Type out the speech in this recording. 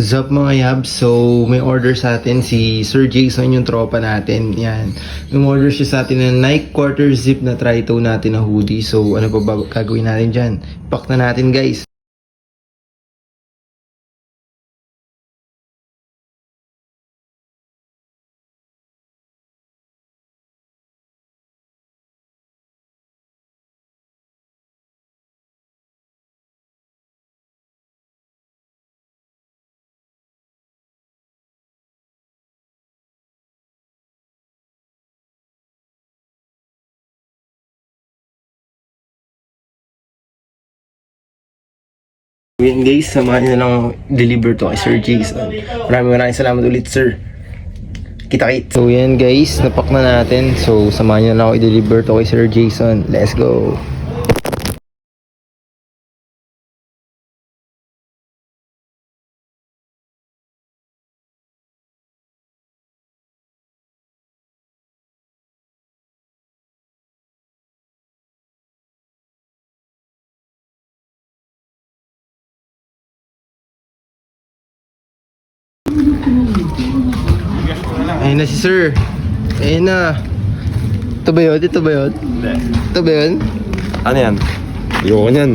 Sup mga yab, so may order sa atin si Sir Jason, yung tropa natin. Yan. Yung order siya sa atin ng Nike quarter zip na tri-toe natin na hoodie. So ano pa ba gagawin natin dyan? Pack na natin guys. Yun guys, samahan nyo na lang deliver to kay Sir Jason. Maraming salamat ulit sir. Kita-kit. So yan guys, napak na natin. So samahan nyo na lang ako i-deliver to kay Sir Jason. Let's go. Ayun na si Sir. Ayun na. Ito ba yun? Ito ba yun? Hindi. Ito ba yun? Ano yan? Ayoko niyan.